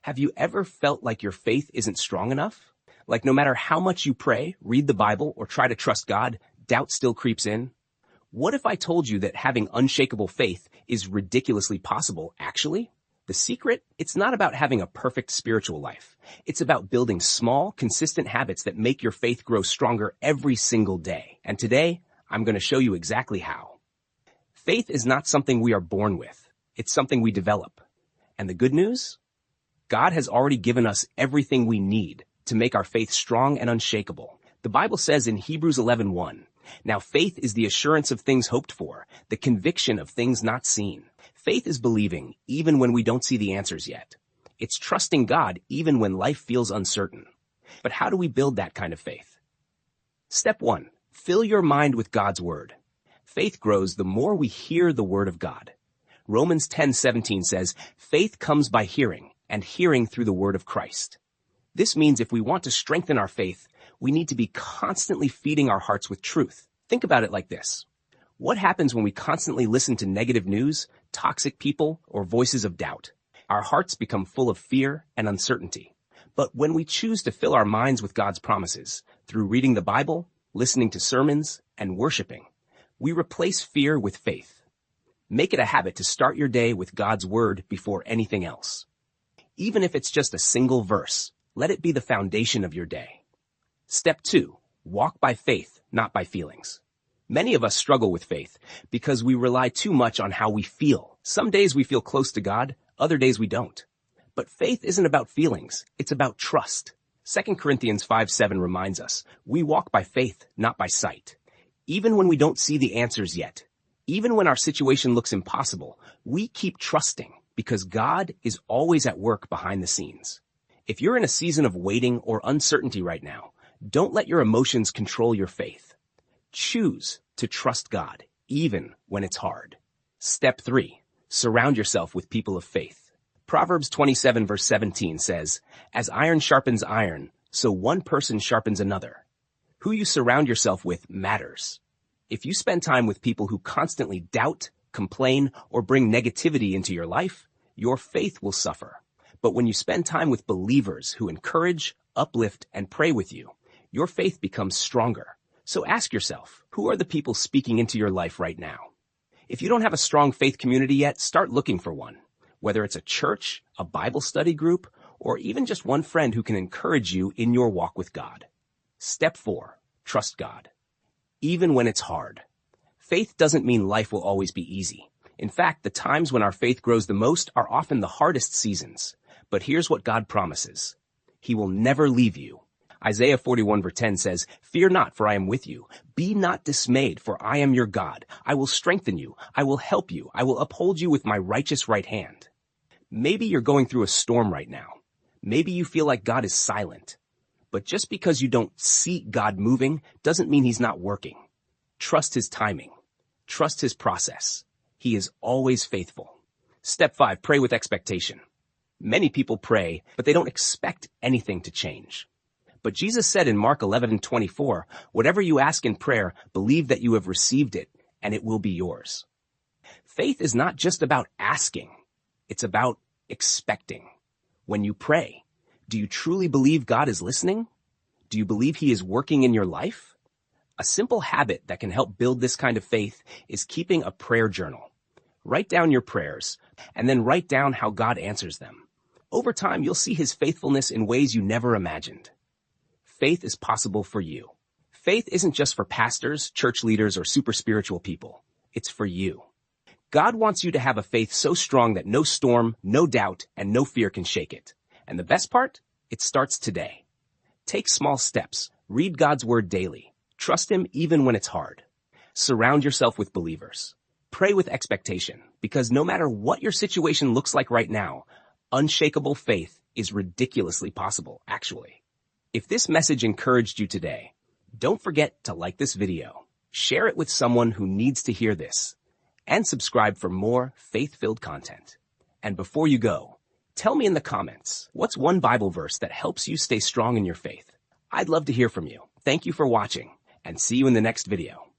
Have you ever felt like your faith isn't strong enough? Like no matter how much you pray, read the Bible, or try to trust God, doubt still creeps in? What if I told you that having unshakable faith is ridiculously possible, actually? The secret? It's not about having a perfect spiritual life. It's about building small, consistent habits that make your faith grow stronger every single day. And today, I'm going to show you exactly how. Faith is not something we are born with. It's something we develop. And the good news? God has already given us everything we need to make our faith strong and unshakable. The Bible says in Hebrews 11:1, "Now faith is the assurance of things hoped for, the conviction of things not seen." Faith is believing even when we don't see the answers yet. It's trusting God even when life feels uncertain. But how do we build that kind of faith? Step 1, fill your mind with God's word. Faith grows the more we hear the word of God. Romans 10:17 says, "Faith comes by hearing, and hearing through the word of Christ." This means if we want to strengthen our faith, we need to be constantly feeding our hearts with truth. Think about it like this. What happens when we constantly listen to negative news, toxic people, or voices of doubt? Our hearts become full of fear and uncertainty. But when we choose to fill our minds with God's promises, through reading the Bible, listening to sermons, and worshiping, we replace fear with faith. Make it a habit to start your day with God's word before anything else. Even if it's just a single verse, let it be the foundation of your day. Step 2, walk by faith, not by feelings. Many of us struggle with faith because we rely too much on how we feel. Some days we feel close to God, other days we don't. But faith isn't about feelings, it's about trust. 2 Corinthians 5:7 reminds us, we walk by faith, not by sight. Even when we don't see the answers yet, even when our situation looks impossible, we keep trusting because God is always at work behind the scenes. If you're in a season of waiting or uncertainty right now, don't let your emotions control your faith. Choose to trust God, even when it's hard. Step 3, surround yourself with people of faith. Proverbs 27:17 says, "As iron sharpens iron, so one person sharpens another." Who you surround yourself with matters. If you spend time with people who constantly doubt, complain, or bring negativity into your life, your faith will suffer. But when you spend time with believers who encourage, uplift, and pray with you, your faith becomes stronger. So ask yourself, who are the people speaking into your life right now? If you don't have a strong faith community yet, start looking for one. Whether it's a church, a Bible study group, or even just one friend who can encourage you in your walk with God. Step 4, trust God. Even when it's hard. Faith doesn't mean life will always be easy. In fact, the times when our faith grows the most are often the hardest seasons. But here's what God promises. He will never leave you. Isaiah 41:10 says, "Fear not, for I am with you. Be not dismayed, for I am your God. I will strengthen you. I will help you. I will uphold you with my righteous right hand." Maybe you're going through a storm right now. Maybe you feel like God is silent. But just because you don't see God moving doesn't mean he's not working. Trust his timing. Trust his process. He is always faithful. Step 5, pray with expectation. Many people pray, but they don't expect anything to change. But Jesus said in Mark 11:24, "Whatever you ask in prayer, believe that you have received it, and it will be yours." Faith is not just about asking. It's about expecting. When you pray, do you truly believe God is listening? Do you believe he is working in your life? A simple habit that can help build this kind of faith is keeping a prayer journal. Write down your prayers, and then write down how God answers them. Over time, you'll see his faithfulness in ways you never imagined. Faith is possible for you. Faith isn't just for pastors, church leaders, or super spiritual people. It's for you. God wants you to have a faith so strong that no storm, no doubt, and no fear can shake it. And the best part? It starts today. Take small steps. Read God's word daily. Trust him even when it's hard. Surround yourself with believers. Pray with expectation, because no matter what your situation looks like right now, unshakable faith is ridiculously possible, actually. If this message encouraged you today, don't forget to like this video, share it with someone who needs to hear this, and subscribe for more faith-filled content. And before you go, tell me in the comments, what's one Bible verse that helps you stay strong in your faith? I'd love to hear from you. Thank you for watching, and see you in the next video.